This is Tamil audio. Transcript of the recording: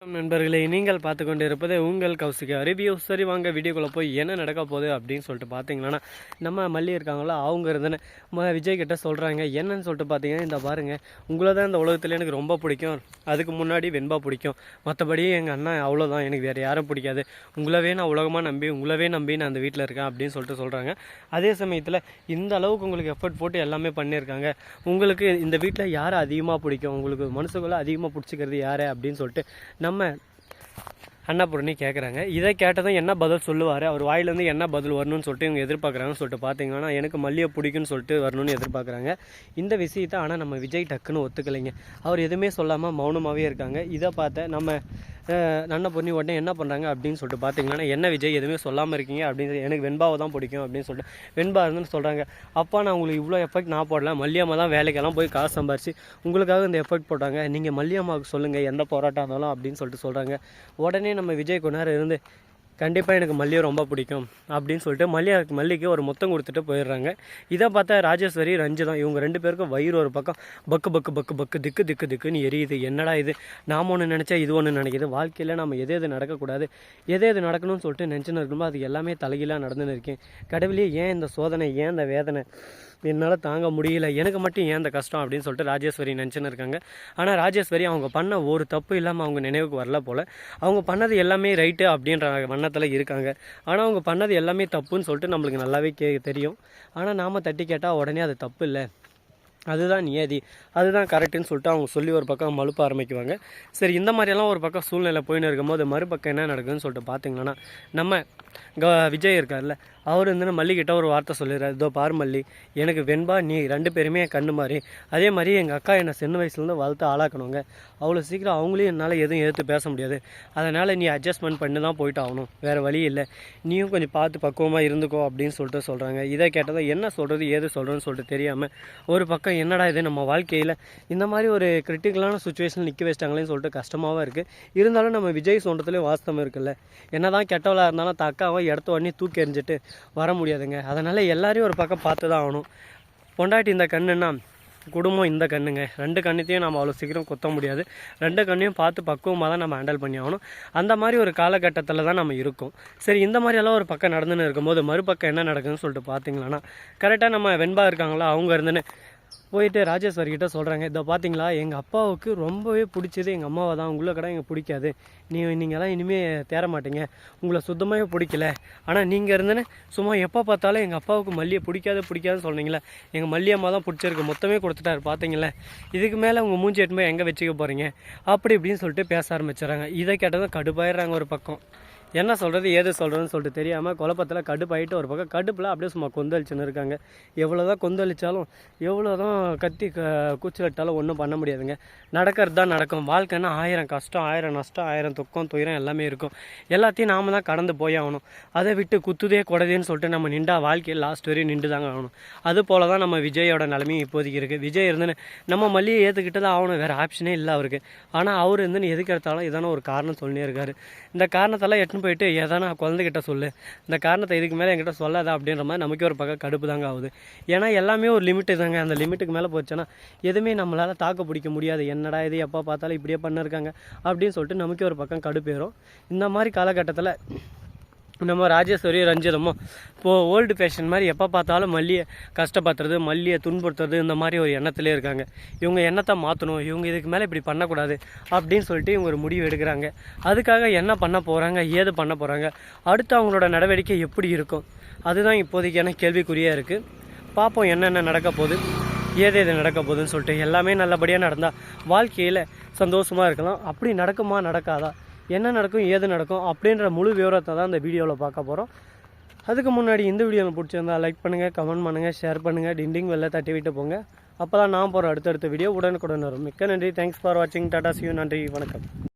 நண்பர்களே, நீங்கள் பார்த்து கொண்டு இருப்பது உங்கள் கௌசிகா ரிவ்யூ. சரி, வாங்க வீடியோக்குள்ளே போய் என்ன நடக்க போகுது அப்படின்னு சொல்லிட்டு பார்த்தீங்கன்னா, நம்ம மல்லி இருக்காங்களோ அவங்க இருந்துன்னு விஜய் கிட்ட சொல்கிறாங்க. என்னன்னு சொல்லிட்டு பார்த்தீங்கன்னா, இந்த பாருங்கள், உங்களை தான் இந்த உலகத்தில் எனக்கு ரொம்ப பிடிக்கும். அதுக்கு முன்னாடி வெண்பா பிடிக்கும். மற்றபடி எங்கள் அண்ணன் அவ்வளோதான், எனக்கு வேறு யாரும் பிடிக்காது. உங்களவே நான் உலகமாக நம்பி நான் அந்த வீட்டில் இருக்கேன் அப்படின்னு சொல்லிட்டு சொல்கிறாங்க. அதே சமயத்தில் இந்த அளவுக்கு உங்களுக்கு எஃபர்ட் போட்டு எல்லாமே பண்ணியிருக்காங்க. உங்களுக்கு இந்த வீட்டில் யாரை அதிகமாக பிடிக்கும், உங்களுக்கு மனசுக்குள்ளே அதிகமாக பிடிச்சிக்கிறது யார் அப்படின்னு சொல்லிட்டு நம்ம அன்னபூரணி கேட்குறாங்க. இதை கேட்டதும் என்ன பதில் சொல்லுவார், அவர் வாயிலேருந்து என்ன பதில் வரணும்னு சொல்லிட்டு இவங்க எதிர்பார்க்குறாங்கன்னு சொல்லிட்டு பார்த்தீங்கன்னா, எனக்கு மல்லியை பிடிக்குன்னு சொல்லிட்டு வரணும்னு எதிர்பார்க்குறாங்க இந்த விஷயத்தை. ஆனால் நம்ம விஜய் டக்குன்னு ஒத்துக்கலைங்க. அவர் எதுவுமே சொல்லாமல் மௌனமாகவே இருக்காங்க. இதை பார்த்த நம்ம அன்னபூரணி உடனே என்ன பண்ணுறாங்க அப்படின்னு சொல்லிட்டு பார்த்தீங்கன்னா, என்ன விஜய் எதுவுமே சொல்லாமல் இருக்கீங்க அப்படின்னு, எனக்கு வெண்பாவை தான் பிடிக்கும் அப்படின்னு சொல்லிட்டு வெண்பா இருந்துன்னு சொல்கிறாங்க. அப்பா, நான் உங்களுக்கு இவ்வளோ எஃபெக்ட் நான் போடல, மல்லியம்மா தான் வேலைக்கெல்லாம் போய் காசு சம்பாரிச்சு உங்களுக்காக இந்த எஃபெக்ட் போட்டாங்க, நீங்கள் மல்லியம்மாவுக்கு சொல்லுங்கள் எந்த போராட்டம் இருந்தாலும் அப்படின்னு சொல்லிட்டு சொல்கிறாங்க. உடனே நம்ம விஜய் கொஞ்ச நேரம் இருந்து, கண்டிப்பாக எனக்கு மல்லியை ரொம்ப பிடிக்கும் அப்படின்னு சொல்லிட்டு மல்லிக்கு ஒரு முத்தம் கொடுத்துட்டு போயிடுறாங்க. இதை பார்த்தா ராஜேஸ்வரி, ரஞ்சிதம் இவங்க ரெண்டு பேருக்கும் வயிறு ஒரு பக்கம் பக்கு பக்கு பக்கு பக்கு திக்கு திக்கு திக்குன்னு எரியுது. என்னடா இது, நாம் ஒன்று நினச்சா இது ஒன்று நினைக்கிது. வாழ்க்கையில் நம்ம எது நடக்கக்கூடாது, எது நடக்கணும்னு சொல்லிட்டு நினச்சின்னு இருக்கும்போது அது எல்லாமே தலைகீழாக நடந்துன்னு இருக்கேன். கடவுளே, ஏன் இந்த சோதனை, ஏன் இந்த வேதனை, என்னால் தாங்க முடியல, எனக்கு மட்டும் ஏன் இந்த கஷ்டம் அப்படின்னு சொல்லிட்டு ராஜேஸ்வரி நினச்சின்னு இருக்காங்க. ஆனால் ராஜேஸ்வரி அவங்க பண்ண ஒரு தப்பு இல்லாமல் அவங்க நினைவுக்கு வரல போல். அவங்க பண்ணது எல்லாமே ரைட்டு அப்படின்ற வண்ணத்தில் இருக்காங்க. ஆனால் அவங்க பண்ணது எல்லாமே தப்புன்னு சொல்லிட்டு நம்மளுக்கு நல்லாவே தெரியும். ஆனால் நாம் தட்டி கேட்டால் உடனே அது தப்பு இல்லை, அதுதான் நியதி, அதுதான் கரெக்டுன்னு சொல்லிட்டு அவங்க சொல்லி ஒரு பக்கம் மழுப்ப ஆரம்பிக்குவாங்க. சரி, இந்த மாதிரியெல்லாம் ஒரு பக்கம் சூழ்நிலை போயின்னு இருக்கும்போது மறுபக்கம் என்ன நடக்குதுன்னு சொல்லிட்டு பார்த்தீங்கன்னா, நம்ம விஜய் இருக்கார்ல, அவர் வந்து மல்லிகிட்ட ஒரு வார்த்தை சொல்லிடுறாரு. இதோ பார் மல்லி, எனக்கு வெண்பா நீ ரெண்டு பேருமே என் கண்ணு மாதிரி, அதே மாதிரி எங்கள் அக்கா என்னை சின்ன வயசுலேருந்து வளர்த்து ஆளாக்கணுங்க. அவ்வளோ சீக்கிரம் அவங்களையும் என்னால் எதுவும் எதிர்த்து பேச முடியாது. அதனால் நீ அட்ஜஸ்ட்மெண்ட் பண்ணி தான் போயிட்டு ஆகணும், வேறு வழி இல்லை. நீயும் கொஞ்சம் பார்த்து பக்குவமாக இருந்துக்கோ அப்படின்னு சொல்லிட்டு சொல்கிறாங்க. இதை கேட்டதை என்ன சொல்கிறது ஏது சொல்கிறேன்னு சொல்லிட்டு தெரியாமல் ஒரு பக்கம் என்னடா இது, நம்ம வாழ்க்கையில் இந்த மாதிரி ஒரு கிரிட்டிக்கலான சுச்சுவேஷன் நிற்க வச்சிட்டாங்களேன்னு சொல்லிட்டு கஷ்டமாகவும் இருக்குது. இருந்தாலும் நம்ம விஜய் சொல்கிறதுலேயும் வாஸ்தவம் இருக்குல்ல. என்ன தான் கெட்டவளாக இருந்தாலும் அக்காவை இடத்த உடனே தூக்கி எறிஞ்சிட்டு வர முடியாதுங்க. அதனால் எல்லாரையும் ஒரு பக்கம் பார்த்து தான் ஆகணும். பொண்டாட்டி இந்த கண்ணுன்னா குடும்பம் இந்த கண்ணுங்க. ரெண்டு கண்ணுத்தையும் நம்ம அவ்வளோ சீக்கிரம் கொத்த முடியாது. ரெண்டு கண்ணையும் பார்த்து பக்குவமாக தான் நம்ம ஹேண்டில் பண்ணி ஆகணும். அந்த மாதிரி ஒரு காலகட்டத்தில் தான் நம்ம இருக்கோம். சரி, இந்த மாதிரியெல்லாம் ஒரு பக்கம் நடந்துன்னு இருக்கும்போது மறுபக்கம் என்ன நடக்குதுன்னு சொல்லிட்டு பார்த்தீங்கன்னா, கரெக்டாக நம்ம வெண்பா இருக்காங்களா, அவங்க இருந்துன்னு போயிட்டு ராஜேஸ்வரிக்கிட்ட சொல்கிறாங்க. இதை பார்த்தீங்களா, எங்கள் அப்பாவுக்கு ரொம்பவே பிடிச்சது எங்கள் அம்மாவை தான், உங்களை கடை எங்கள் பிடிக்காது, நீங்கள்லாம் இனிமேல் தேர மாட்டீங்க, உங்களை சுத்தமாகவே பிடிக்கல. ஆனால் நீங்கள் இருந்துன்னு சும்மா எப்போ பார்த்தாலும் எங்கள் அப்பாவுக்கு மல்லியை பிடிக்காதுன்னு சொன்னீங்களே, எங்கள் மல்லியம்மா தான் பிடிச்சிருக்கு, மொத்தமே கொடுத்துட்டாரு பார்த்தீங்களே, இதுக்கு மேலே உங்கள் மூஞ்சி எட்டுமே எங்கே வச்சுக்க போகிறீங்க அப்படி இப்படின்னு சொல்லிட்டு பேச ஆரம்பிச்சிடறாங்க. இதை கேட்டதும் கடுப்பாயிடுறாங்க. ஒரு பக்கம் என்ன சொல்கிறது ஏது சொல்கிறதுன்னு சொல்லிட்டு தெரியாமல் குழப்பத்தில் கடுப்பாயிட்டு ஒரு பக்கம் கடுப்பில் அப்படியே சும்மா கொந்தளிச்சுன்னு இருக்காங்க. எவ்வளோ தான் கொந்தளித்தாலும், எவ்வளோ தான் கத்தி கூச்சலிட்டாலும் ஒன்றும் பண்ண முடியாதுங்க. நடக்கிறது தான் நடக்கும். வாழ்க்கைன்னா 1000 கஷ்டம், 1000 நஷ்டம், 1000 துக்கம் துயரம் எல்லாமே இருக்கும். எல்லாத்தையும் நாம் தான் கடந்து போய் ஆகணும். அதை விட்டு குத்துதே கொடதேன்னு சொல்லிட்டு நம்ம நின்றா வாழ்க்கையில் லாஸ்ட் வரையும் நின்று தாங்க ஆகணும். அது போல தான் நம்ம விஜயோட நிலைமையும் இப்போதைக்கு இருக்குது. விஜய் இருந்துன்னு நம்ம மல்லியை ஏற்றுக்கிட்டு தான் ஆகணும், வேறு ஆப்ஷனே இல்லை அவருக்கு. ஆனால் அவர் இருந்துன்னு எதுக்கு எடுத்தாலும் இதான ஒரு காரணம் சொல்லியே இருக்காரு. இந்த காரணத்தெல்லாம் போயிட்டு எதனா குழந்தைகிட்ட சொல்லு, இந்த காரணத்தை இதுக்கு மேலே என்கிட்ட சொல்லாதா அப்படின்ற மாதிரி நமக்கே ஒரு பக்கம் கடுப்பு தாங்க ஆகுது. ஏன்னா எல்லாமே ஒரு லிமிட்டு தாங்க. அந்த லிமிட்டுக்கு மேலே போச்சுன்னா எதுவுமே நம்மளால் தாக்க பிடிக்க முடியாது. என்னடா இது, எப்போ பார்த்தாலும் இப்படியே பண்ணிருக்காங்க அப்படின்னு சொல்லிட்டு நமக்கே ஒரு பக்கம் கடுப்பேறும். இந்த மாதிரி காலகட்டத்தில் நம்ம ராஜேஸ்வரி ரஞ்சிதமும் இப்போது ஓல்டு ஃபேஷன் மாதிரி எப்போ பார்த்தாலும் மல்லியை கஷ்டப்படுத்துறது, மல்லியை துன்புறுத்துறது, இந்த மாதிரி ஒரு எண்ணத்திலே இருக்காங்க. இவங்க எண்ணத்தை மாற்றணும், இவங்க இதுக்கு மேலே இப்படி பண்ணக்கூடாது அப்படின்னு சொல்லிட்டு இவங்க ஒரு முடிவு எடுக்கிறாங்க. அதுக்காக என்ன பண்ண போகிறாங்க, ஏது பண்ண போகிறாங்க, அடுத்து அவங்களோட நடவடிக்கை எப்படி இருக்கும், அதுதான் இப்போதைக்கான கேள்விக்குறியாக இருக்குது. பார்ப்போம் என்னென்ன நடக்க போகுது, ஏது நடக்க போகுதுன்னு சொல்லிட்டு. எல்லாமே நல்லபடியாக நடந்தால் வாழ்க்கையில் சந்தோஷமாக இருக்கலாம். அப்படி நடக்குமா நடக்காதா, என்ன நடக்கும் ஏது நடக்கும் அப்படின்ற முழு விவரத்தை தான் இந்த வீடியோவில் பார்க்க போகிறோம். அதுக்கு முன்னாடி இந்த வீடியோ பிடிச்சிருந்தால் லைக் பண்ணுங்கள், கமெண்ட் பண்ணுங்கள், ஷேர் பண்ணுங்கள், டிண்டிங் வெளில தட்டி விட்டு போங்க. அப்போ தான் நான் போகிற அடுத்தடுத்த வீடியோ உடனுக்குடன் வரும். மிக்க நன்றி. தேங்க்ஸ் ஃபார் வாட்சிங். Tata, see you. நன்றி, வணக்கம்.